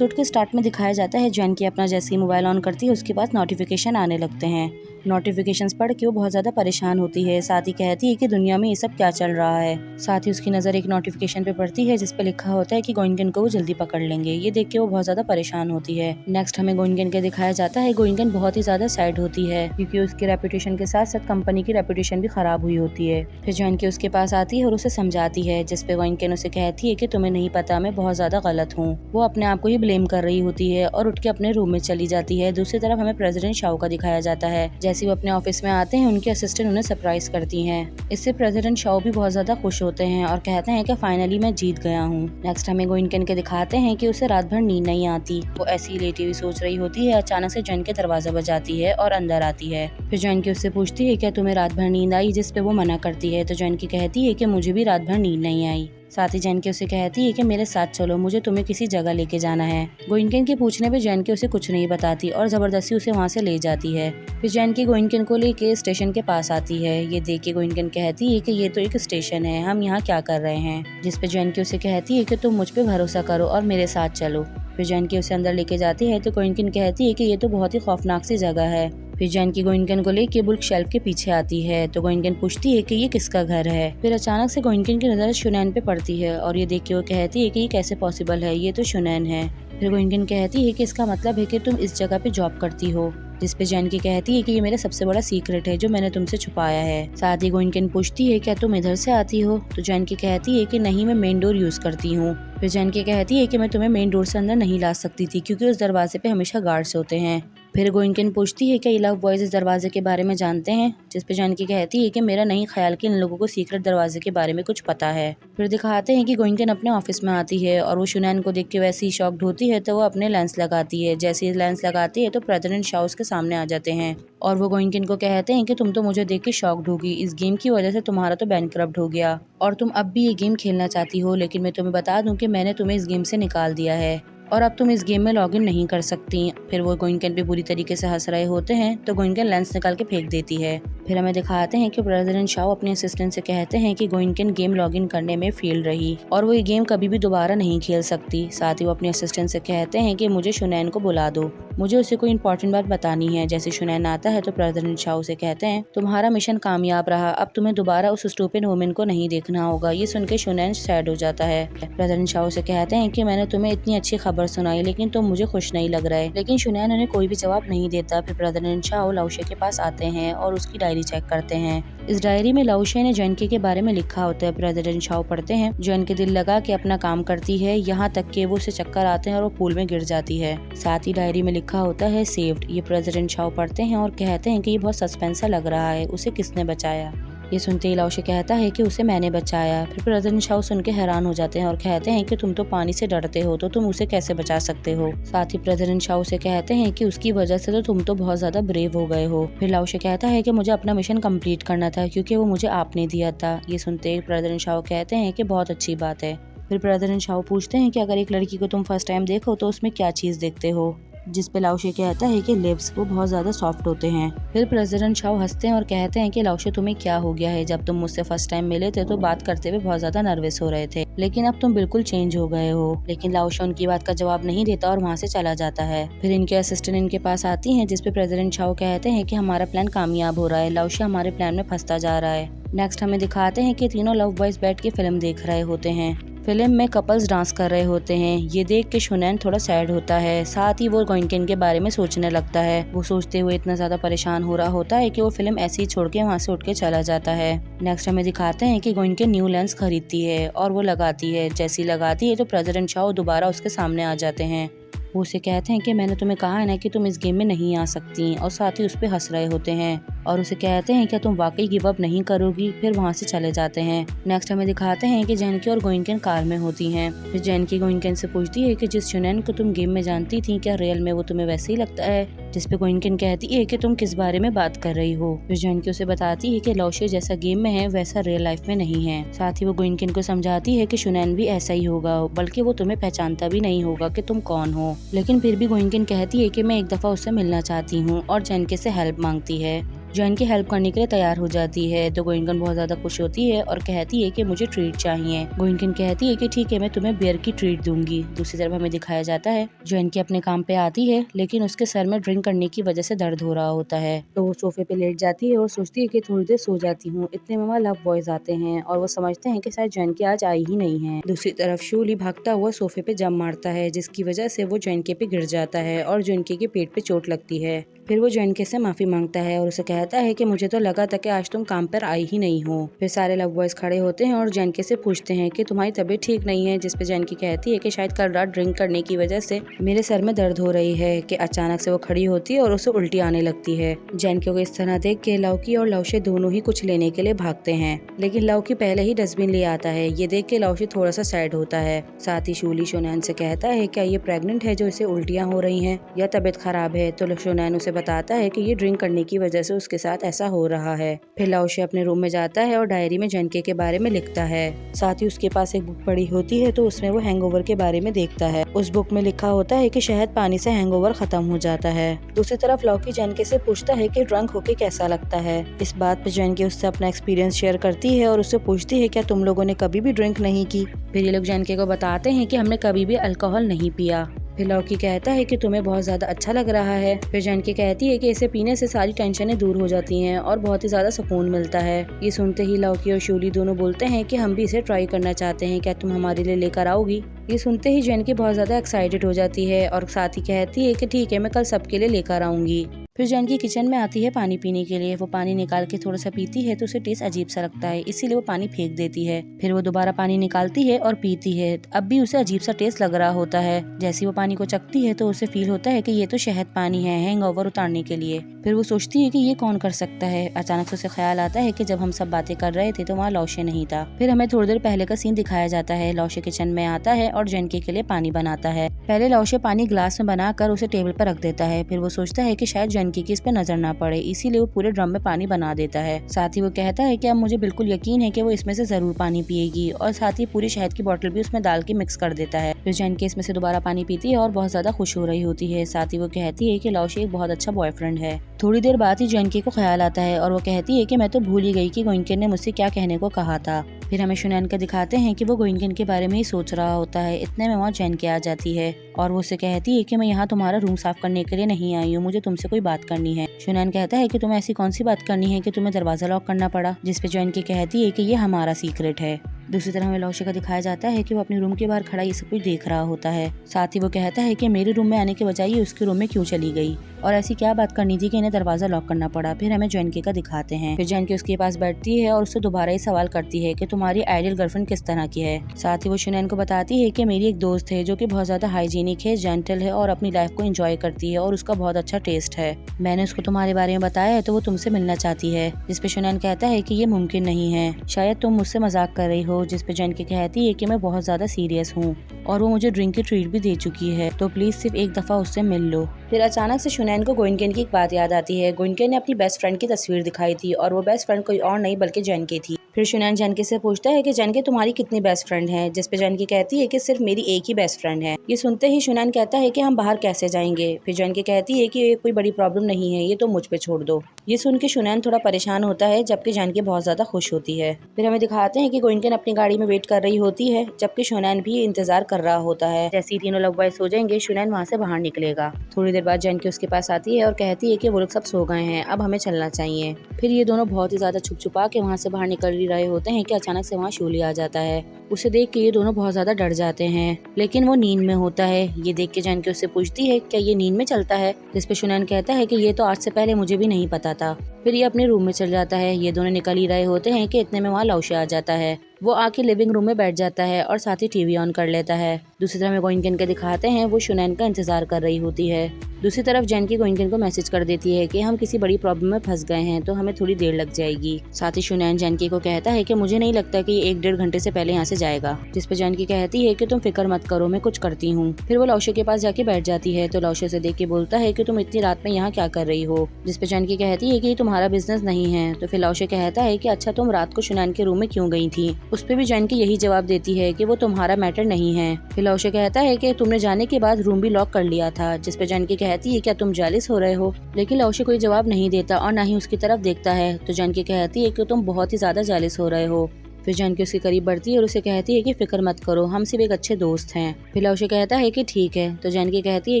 Episode के start में दिखाया जाता है जानकी अपना जैसे ही मोबाइल ऑन करती है उसके पास नोटिफिकेशन आने लगते हैं। नोटिफिकेशंस पढ़ के वो बहुत ज़्यादा परेशान होती है। साथ ही कहती है कि दुनिया में ये सब क्या चल रहा है। साथ ही उसकी नज़र एक नोटिफिकेशन पे पड़ती है जिस पे लिखा होता है कि गोइंगन को वो जल्दी पकड़ लेंगे। ये देख के वो बहुत ज़्यादा परेशान होती है। नेक्स्ट हमें गोइंगन के दिखाया जाता है। गोइंगन बहुत ही ज़्यादा सैड होती है क्योंकि उसकी रेपुटेशन के साथ साथ कंपनी की रेपुटेशन भी खराब हुई होती है। फिर जानकी उसके पास आती है और उसे समझाती है, जिसपे गोइंगन उसे कहती है कि तुम्हें नहीं पता, मैं बहुत ज़्यादा गलत हूँ। वो अपने आप को ही ब्लेम कर रही होती है और उठ के अपने रूम में चली जाती है। दूसरी तरफ हमें प्रेसिडेंट शाओ का दिखाया जाता है। जैसे वो अपने ऑफिस में आते हैं उनके असिस्टेंट उन्हें सरप्राइज करती हैं। इससे प्रेसिडेंट शाओ भी बहुत ज्यादा खुश होते हैं और कहते हैं कि फाइनली मैं जीत गया हूँ। नेक्स्ट हमें गोइंगन के दिखाते हैं कि उसे रात भर नींद नहीं आती। वो ऐसी लेटी हुई सोच रही होती है, अचानक से जॉन के दरवाजा बजाती है और अंदर आती है। फिर जॉन की उससे पूछती है क्या तुम्हें रात भर नींद आई, जिसपे वो मना करती है। तो जॉन की कहती है कि मुझे भी रात भर नींद नहीं आई। साथ ही जानकी उसे कहती है कि मेरे साथ चलो, मुझे तुम्हें किसी जगह लेके जाना है। गोइंगन के पूछने पे जानकी उसे कुछ नहीं बताती और जबरदस्ती उसे वहाँ से ले जाती है। फिर जानकी गोइंगन को लेके स्टेशन के पास आती है। ये देख के गोइंगन कहती है कि ये तो एक स्टेशन है, हम यहाँ क्या कर रहे हैं। जिसपे जानकी उसे कहती है कि तुम मुझ पे भरोसा करो और मेरे साथ चलो। फिर जानकी उसे अंदर लेके जाती है तो गोइंगन कहती है कि ये तो बहुत ही खौफनाक सी जगह है। फिर जानकी गोइंगन को लेके बुल्क शेल्फ के पीछे आती है तो गोइंगन पूछती है कि ये किसका घर है। फिर अचानक से गोइंगन की नजर शुनैन पे पड़ती है और ये देख के वो कहती है कि ये कैसे पॉसिबल है, ये तो शुनैन है। फिर गोइंगन कहती है कि इसका मतलब है कि तुम इस जगह पे जॉब करती हो। जिसपे जानकी कहती है कि ये मेरा सबसे बड़ा सीक्रेट है जो मैंने तुमसे छुपाया है। साथ ही गोइंगन पूछती है क्या तुम इधर से आती हो। तो जानकी कहती है कि नहीं, मैं मेन डोर यूज करती हूँ। फिर जानकी कहती है कि मैं तुम्हें मेन डोर से अंदर नहीं ला सकती थी क्योंकि उस दरवाजे पे हमेशा गार्ड्स होते हैं। फिर गोइंगन पूछती है कि लव बॉयज इस दरवाजे के बारे में जानते हैं। जिसपे जानकी कहती है कि मेरा नहीं ख्याल कि इन लोगों को सीक्रेट दरवाजे के बारे में कुछ पता है। फिर दिखाते हैं कि गोइंगन अपने ऑफिस में आती है और वो शुनैन को देख के वैसे ही शॉक्ड होती है तो वो अपने लेंस लगाती है। जैसे ही लेंस लगाती है तो प्रेसिडेंट शाओ उसके सामने आ जाते हैं और वो गोइंगन को कहते हैं कि तुम तो मुझे देख के शॉक्ड होगी, इस गेम की वजह से तुम्हारा तो बैंकरप्ट हो गया और तुम अब भी ये गेम खेलना चाहती हो, लेकिन मैं तुम्हें बता दूं कि मैंने तुम्हें इस गेम से निकाल दिया है और अब तुम इस गेम में लॉगिन नहीं कर सकती। फिर वो गोइंगन पे बुरी तरीके से हंस रहे होते हैं तो गोइंगन लेंस निकाल के फेंक देती है। फिर हमें दिखाते हैं कि प्रेसिडेंट शाओ अपने असिस्टेंट से कहते हैं कि गोइंगन गेम लॉगिन करने में फेल रही और वो ये गेम कभी भी दोबारा नहीं खेल सकती। साथ ही वो अपने असिस्टेंट से कहते हैं कि मुझे शुनैन को बुला दो, मुझे उसे कोई इंपॉर्टेंट बात बतानी है। जैसे शुनैन आता है तो प्रेसिडेंट शाओ से कहते हैं तुम्हारा मिशन कामयाब रहा, अब तुम्हें दोबारा उस स्टूपिड वुमेन को नहीं देखना होगा। ये सुन के शुनैन सैड हो जाता है। प्रेसिडेंट शाओ से कहते हैं कि मैंने तुम्हें इतनी अच्छी खबर सुनाई लेकिन तुम मुझे खुश नहीं लग रहे। लेकिन शुनैन उन्हें कोई भी जवाब नहीं देता। फिर प्रेसिडेंट शाओ लाओशे के पास आते हैं और उसकी डायरी चेक करते हैं। इस डायरी में लाओशे ने जानकी के बारे में लिखा होता है। प्रेसिडेंट शाओ पढ़ते हैं, जानकी दिल लगा के अपना काम करती है, यहाँ तक कि वो उसे चक्कर आते हैं और वो पूल में गिर जाती है। साथ ही डायरी में लिखा होता है सेव्ड। ये प्रेसिडेंट शाओ पढ़ते हैं और कहते हैं कि ये बहुत सस्पेंस लग रहा है, उसे किसने बचाया। ये सुनते ही लाओशे कहता है कि उसे मैंने बचाया। फिर प्रेसिडेंट शाओ सुन के हैरान हो जाते हैं और कहते हैं कि तुम तो पानी से डरते हो तो तुम उसे कैसे बचा सकते हो। साथ ही प्रेसिडेंट शाओ से कहते हैं कि उसकी वजह से तो तुम तो बहुत ज्यादा ब्रेव हो गए हो। फिर लाओशे कहता है कि मुझे अपना मिशन कंप्लीट करना था क्योंकि वो मुझे आपने दिया था। ये सुनते ही प्रेसिडेंट शाओ कहते हैं कि बहुत अच्छी बात है। फिर प्रेसिडेंट शाओ पूछते हैं कि अगर एक लड़की को तुम फर्स्ट टाइम देखो तो उसमें क्या चीज देखते हो। जिस पे लाओशे कहता है कि लिप्स, वो बहुत ज्यादा सॉफ्ट होते हैं। फिर प्रेसिडेंट शाओ हंसते हैं और कहते हैं कि लाओशे तुम्हें क्या हो गया है, जब तुम मुझसे फर्स्ट टाइम मिले थे तो बात करते हुए बहुत ज्यादा नर्वस हो रहे थे लेकिन अब तुम बिल्कुल चेंज हो गए हो। लेकिन लाओशे उनकी बात का जवाब नहीं देता और वहाँ से चला जाता है। फिर इनके असिस्टेंट इनके पास आती है जिसपे प्रेसिडेंट शाओ कहते हैं कि हमारा प्लान कामयाब हो रहा है, लाओशे हमारे प्लान में फंसता जा रहा है। नेक्स्ट हमें दिखाते हैं कि तीनों लव बॉयज बैठ के फिल्म देख रहे होते हैं। फिल्म में कपल्स डांस कर रहे होते हैं। ये देख के शुनैन थोड़ा सैड होता है। साथ ही वो गोइंगन के बारे में सोचने लगता है। वो सोचते हुए इतना ज्यादा परेशान हो रहा होता है कि वो फिल्म ऐसे ही छोड़ के वहाँ से उठ के चला जाता है। नेक्स्ट हमें दिखाते हैं कि गोइंगन न्यू लेंस खरीदती है और वो लगाती है। जैसी लगाती है तो प्रेसिडेंट शाओ दोबारा उसके सामने आ जाते हैं। वो उसे कहते हैं कि मैंने तुम्हें कहा है ना कि तुम इस गेम में नहीं आ सकती, और साथ ही उस पे हंस रहे होते हैं और उसे कहते हैं क्या तुम वाकई गिव अप नहीं करोगी। फिर वहाँ से चले जाते हैं। नेक्स्ट हमें दिखाते हैं कि जानकी और गोइंगन कार में होती हैं। फिर जानकी गोइंगन से पूछती है कि जिस शुनैन को तुम गेम में जानती थी क्या रियल में वो तुम्हें वैसे ही लगता है। जिसपे गोइंगन कहती है कि तुम किस बारे में बात कर रही हो। फिर जानकी उसे बताती है कि लाओशे जैसा गेम में है वैसा रियल लाइफ में नहीं है। साथ ही वो गोइंगन को समझाती है कि शुनैन भी ऐसा ही होगा, बल्कि वो तुम्हें पहचानता भी नहीं होगा कि तुम कौन हो। लेकिन फिर भी गोइंगन कहती है कि मैं एक दफा उससे मिलना चाहती हूँ और जानकी से हेल्प मांगती है। जो इनकी हेल्प करने के लिए तैयार हो जाती है। तो गोइनगन बहुत ज्यादा खुश होती है और कहती है कि मुझे ट्रीट चाहिए। गोइनगन कहती है कि ठीक है, मैं तुम्हें बियर की ट्रीट दूंगी। दूसरी तरफ हमें दिखाया जाता है जो इनके अपने काम पे आती है, लेकिन उसके सर में ड्रिंक करने की वजह से दर्द हो रहा होता है। तो वो सोफे पे लेट जाती है और सोचती है कि थोड़ी देर सो जाती हूँ। इतने में वहाँ लव बॉयज आते हैं और वो समझते हैं कि शायद जैन के आज आई ही नहीं है। दूसरी तरफ शूली भागता हुआ सोफे पे जम मारता है, जिसकी वजह से वो जैनके पे गिर जाता है और जैनके के पेट पे चोट लगती है। फिर वो जैनके से माफी मांगता है और उसे कहता है कि मुझे तो लगा था कि आज तुम काम पर आई ही नहीं हो। फिर सारे लव बॉयज खड़े होते हैं और जैनके से पूछते हैं कि तुम्हारी तबीयत ठीक नहीं है, जिसपे जैनकी कहती है कि शायद कल रात ड्रिंक करने की वजह से मेरे सर में दर्द हो रही है। कि अचानक से वो खड़ी होती है और उसे उल्टी आने लगती है। जैनकी को इस तरह देख के लौकी और लवशे दोनों ही कुछ लेने के लिए भागते हैं, लेकिन लौकी पहले ही डस्टबिन ले आता है। ये देख के लवशे थोड़ा सा सैड होता है। साथ ही शूली शोनैन से कहता है क्या ये प्रेग्नेंट है जो इसे उल्टियाँ हो रही हैं या तबीयत खराब है। तो शोनैन उसे बताता है कि ये ड्रिंक करने की वजह से उसके साथ ऐसा हो रहा है। फिर लवशे अपने रूम में जाता है और डायरी में जैनके के बारे में लिखता है। साथ ही उसके पास एक बुक पड़ी होती है, तो उसमें वो हैंगओवर के बारे में देखता है। उस बुक में लिखा होता है कि शहद पानी से हैंगओवर खत्म हो जाता है। दूसरी तरफ लौकी जैनके से पूछता है कि ड्रंक होके कैसा लगता है। इस बात पे जैनकी उससे अपना एक्सपीरियंस शेयर करती है और उससे पूछती है क्या तुम लोगों ने कभी भी ड्रिंक नहीं की। फिर ये लोग जैनके को बताते हैं कि हमने कभी भी अल्कोहल नहीं पिया। फिर लौकी कहता है कि तुम्हें बहुत ज्यादा अच्छा लग रहा है। फिर जैनकी कहती है कि इसे पीने से सारी टेंशनें दूर हो जाती हैं और बहुत ही ज्यादा सुकून मिलता है। ये सुनते ही लौकी और शूली दोनों बोलते हैं कि हम भी इसे ट्राई करना चाहते हैं, क्या तुम हमारे लिए लेकर आओगी। ये सुनते ही जैनकी बहुत ज्यादा एक्साइटेड हो जाती है और साथ ही कहती है कि ठीक है, मैं कल सबके लिए लेकर आऊंगी। फिर जैनकी किचन में आती है पानी पीने के लिए। वो पानी निकाल के थोड़ा सा पीती है तो उसे टेस्ट अजीब सा लगता है, इसीलिए वो पानी फेंक देती है। फिर वो दोबारा पानी निकालती है और पीती है। अब भी उसे अजीब सा टेस्ट लग रहा होता है। जैसे वो पानी को चखती है तो उसे फील होता है कि ये तो शहद पानी है हैंगओवर उतारने के लिए। फिर वो सोचती है कि ये कौन कर सकता है। अचानक से उसे ख्याल आता है कि जब हम सब बातें कर रहे थे तो वहाँ लौशे नहीं था। फिर हमें थोड़ी देर पहले का सीन दिखाया जाता है। लौशे किचन में आता है और जैनकी के लिए पानी बनाता है। पहले लौशे पानी ग्लास में बनाकर उसे टेबल पर रख देता है। फिर वो सोचता है कि शायद जैनकी की इस पे नजर ना पड़े, इसीलिए वो पूरे ड्रम में पानी बना देता है। साथ ही वो कहता है कि अब मुझे बिल्कुल यकीन है कि वो इसमें से जरूर पानी पिएगी, और साथ ही पूरी शहद की बोतल भी उसमें डाल के मिक्स कर देता है। फिर जैनकी इसमें से दोबारा पानी पीती है और बहुत ज्यादा खुश हो रही होती है। साथ ही वो कहती है कि लौशे एक बहुत अच्छा बॉयफ्रेंड है। थोड़ी देर बाद ही जैनकी को ख्याल आता है और वो कहती है कि मैं तो भूल ही गई कि गोइनकेन ने मुझसे क्या कहने को कहा था। फिर हमें शोनैन को दिखाते हैं कि वो गोइनकेन के बारे में ही सोच रहा होता है। इतने में वहाँ जैनकी आ जाती है और वो उसे कहती है कि मैं यहाँ तुम्हारा रूम साफ करने के लिए नहीं आई हूँ, मुझे तुमसे कोई बात करनी है। शोनैन कहता है कि तुम्हें ऐसी कौन सी बात करनी है कि तुम्हें दरवाजा लॉक करना पड़ा, जिसपे जैनकी कहती है कि ये हमारा सीक्रेट है। दूसरी तरफ हमें लौशे का दिखाया जाता है कि वो अपने रूम के बाहर खड़ा ये सब कुछ देख रहा होता है। साथ ही वो कहता है कि मेरे रूम में आने के बजाय ये उसके रूम में क्यों चली गई और ऐसी क्या बात करनी थी कि इन्हें दरवाजा लॉक करना पड़ा। फिर हमें जैनकी का दिखाते हैं। फिर जैनकी उसके पास बैठती है और उससे दोबारा ही सवाल करती है कि तुम्हारी आइडियल गर्लफ्रेंड किस तरह की है। साथ ही वो शोनैन को बताती है कि मेरी एक दोस्त है जो कि बहुत ज्यादा हाइजीनिक है, जेंटल है और अपनी लाइफ को एंजॉय करती है और उसका बहुत अच्छा टेस्ट है। मैंने उसको तुम्हारे बारे में बताया है तो वो तुमसे मिलना चाहती है। जिसपे शोनैन कहता है कि ये मुमकिन नहीं है, शायद तुम मुझसे मजाक कर रही हो। जिसपे जैनकी कहती है कि मैं बहुत ज्यादा सीरियस हूँ और वो मुझे ड्रिंक की ट्रीट भी दे चुकी है, तो प्लीज सिर्फ एक दफा उससे मिल लो। फिर अचानक से शोनैन को गोइनकेन की एक बात याद आती है। गोइनकेन ने अपनी बेस्ट फ्रेंड की तस्वीर दिखाई थी और वो बेस्ट फ्रेंड कोई और नहीं बल्कि जैनकी थी। फिर शोनैन जैनकी से पूछता है कि जैनकी तुम्हारी कितनी बेस्ट फ्रेंड है। जिसपे जैनकी कहती है कि सिर्फ मेरी एक ही बेस्ट फ्रेंड है। ये सुनते ही शोनैन कहता है कि हम बाहर कैसे जाएंगे। फिर जैनकी कहती है कि ये कोई बड़ी प्रॉब्लम नहीं है, ये तो मुझ पे छोड़ दो। ये सुन के शोनैन थोड़ा परेशान होता है, जबकि जैनकी बहुत ज्यादा खुश होती है। फिर हमें दिखाते हैं कि गोइनकेन अपनी गाड़ी में वेट कर रही होती है, जबकि शोनैन भी इंतजार कर रहा होता है। जैसे ही तीनों लव बॉयज सो जाएंगे शोनैन वहाँ से बाहर निकलेगा। थोड़ी देर बाद जैनकी उसके पास आती है और कहती है कि वो लोग सब सो गए हैं, अब हमें चलना चाहिए। फिर ये दोनों बहुत ही ज्यादा छुप छुपा के वहाँ से बाहर निकल ही रहे होते हैं कि अचानक से वहाँ शूली आ जाता है। उसे देख के ये दोनों बहुत ज्यादा डर जाते हैं, लेकिन वो नींद में होता है। ये देख के जैनकी उससे पूछती है क्या ये नींद में चलता है। जिसपे शोनैन कहता है कि ये तो आज से पहले मुझे भी नहीं पता था। फिर ये अपने रूम में चल जाता है। ये दोनों निकल ही रहे होते हैं कि इतने में वहाँ लौशे आ जाता है। वो आके लिविंग रूम में बैठ जाता है और साथ ही टीवी ऑन कर लेता है। दूसरी तरफ में गोइनकेन के दिखाते हैं वो शोनैन का इंतजार कर रही होती है। दूसरी तरफ जैनकी गोइनकेन को मैसेज कर देती है कि हम किसी बड़ी प्रॉब्लम में फंस गए हैं, तो हमें थोड़ी देर लग जाएगी। साथ ही शोनैन जैनकी को कहता है कि मुझे नहीं लगता कि ये 1-1.5 घंटे से पहले यहाँ से जाएगा। जिसपे जैनकी कहती है कि तुम फिक्र मत करो, मैं कुछ करती हूँ। फिर वो लौशे के पास जाके बैठ जाती है तो लौशे से देख के बोलता है कि तुम इतनी रात में यहाँ क्या कर रही हो। जिसपे जैनकी कहती है कि तुम्हारा बिजनेस नहीं है। तो फिर लौशे कहता है कि अच्छा तुम रात को शोनैन के रूम में क्यों गई थी। उस पर भी जानकी यही जवाब देती है कि वो तुम्हारा मैटर नहीं है। फिर लौशे कहता है कि तुमने जाने के बाद रूम भी लॉक कर लिया था, जिस पे जानकी कहती है क्या तुम जेलस हो रहे हो, लेकिन लौशे कोई जवाब नहीं देता और ना ही उसकी तरफ देखता है। तो जानकी कहती है कि तुम बहुत ही ज्यादा जेलस हो रहे हो। फिर जानकी उसके करीब बढ़ती है और उसे कहती है कि फिक्र मत करो, हम सिर्फ एक अच्छे दोस्त हैं। फिर लौशे कहता है कि ठीक है। तो जानकी कहती है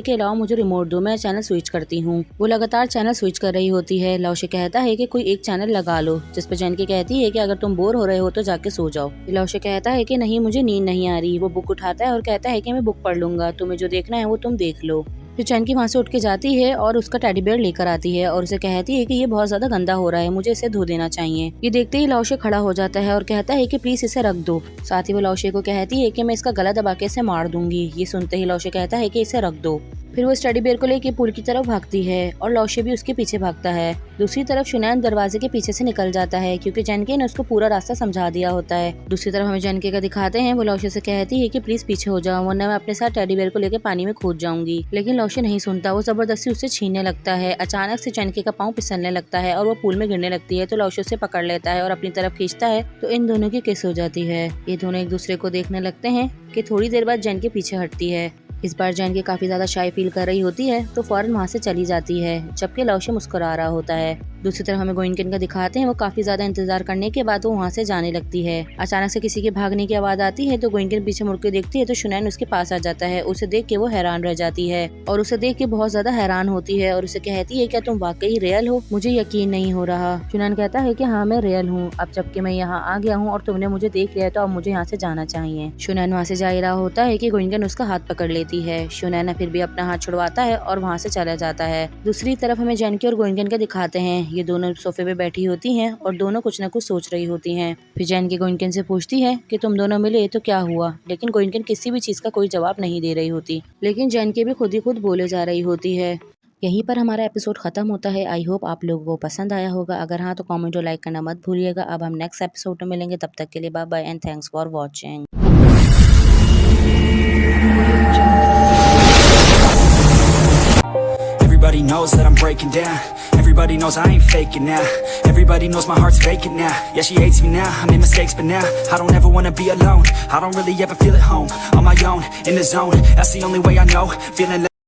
कि लाओ मुझे रिमोट दो, मैं चैनल स्विच करती हूँ। वो लगातार चैनल स्विच कर रही होती है। लौशे कहता है कि कोई एक चैनल लगा लो, जिस पर जानकी कहती है कि अगर तुम बोर हो रहे हो तो जाके सो जाओ। फिर लौशे कहता है कि नहीं, मुझे नींद नहीं आ रही। वो बुक उठाता है और कहता है कि मैं बुक पढ़ लूंगा, तुम्हें जो देखना है वो तुम देख लो। फिर जानकी वहाँ से उठ के जाती है और उसका टेडी बेयर लेकर आती है और उसे कहती है कि ये बहुत ज्यादा गंदा हो रहा है, मुझे इसे धो देना चाहिए। ये देखते ही लौशे खड़ा हो जाता है और कहता है कि प्लीज इसे रख दो। साथ ही वो लौशे को कहती है कि मैं इसका गला दबा के इसे मार दूंगी। ये सुनते ही लौशे कहता है कि इसे रख दो। फिर वो टेडी बेयर को लेके पूल की तरफ भागती है और लौशे भी उसके पीछे भागता है। दूसरी तरफ शुनैन दरवाजे के पीछे से निकल जाता है क्योंकि जानकी ने उसको पूरा रास्ता समझा दिया होता है। दूसरी तरफ हमें जानकी का दिखाते हैं। वो लौशे से कहती है कि प्लीज पीछे हो जाओ, वरना मैं अपने साथ टेडी बेयर को लेकर पानी में कूद जाऊंगी। लेकिन लौशे नहीं सुनता, वो जबरदस्ती उससे छीनने लगता है। अचानक से जानकी का पाँव फिसलने लगता है और वो पूल में गिरने लगती है। तो लौशे उसे पकड़ लेता है और अपनी तरफ खींचता है तो इन दोनों की किस हो जाती है। ये दोनों एक दूसरे को देखने लगते हैं कि थोड़ी देर बाद जानकी पीछे हटती है। इस बार जानकी काफी ज्यादा शाय फील कर रही होती है तो फौरन वहाँ से चली जाती है, जबकि लौशे मुस्कुरा रहा होता है। दूसरी तरफ हमें गोइनकेन का दिखाते हैं। वो काफी ज्यादा इंतजार करने के बाद वो वहाँ से जाने लगती है। अचानक से किसी के भागने की आवाज आती है तो गोइनकेन पीछे मुड़ के देखती है तो शुनैन उसके पास आ जाता है। उसे देख के वो हैरान रह जाती है और उसे देख के बहुत ज्यादा हैरान होती है और उसे कहती है क्या तुम वाकई रियल हो, मुझे यकीन नहीं हो रहा। शुनैन कहता है कि हाँ मैं रियल हूँ, अब जबकि मैं यहाँ आ गया हूँ और तुमने मुझे देख लिया तो अब मुझे यहाँ से जाना चाहिए। शुनैन वहाँ से जा ही रहा होता है कि गोइनकेन उसका हाथ पकड़ लेती है। शुनैन फिर भी अपना हाथ छुड़वाता है और वहाँ से चला जाता है। दूसरी तरफ हमें जानकी और गोइनकेन का दिखाते हैं। ये दोनों सोफे पे बैठी होती हैं और दोनों कुछ न कुछ सोच रही होती हैं। फिर जानकी गोइनकेन से पूछती है कि तुम दोनों मिले तो क्या हुआ, लेकिन गोइनकेन किसी भी चीज का कोई जवाब नहीं दे रही होती। लेकिन जानकी भी खुद ही खुद बोले जा रही होती है। यहीं पर हमारा एपिसोड खत्म होता है। आई होप आप लोगों को पसंद आया होगा। अगर हाँ तो कमेंट और लाइक करना मत भूलिएगा। अब हम नेक्स्ट एपिसोड में मिलेंगे, तब तक के लिए bye bye and thanks for watching. Everybody knows that I'm breaking down. Everybody knows I ain't faking now. Everybody knows my heart's vacant now. Yeah, she hates me now, I made mistakes but now I don't ever wanna be alone. I don't really ever feel at home. On my own, in the zone, that's the only way I know. Feeling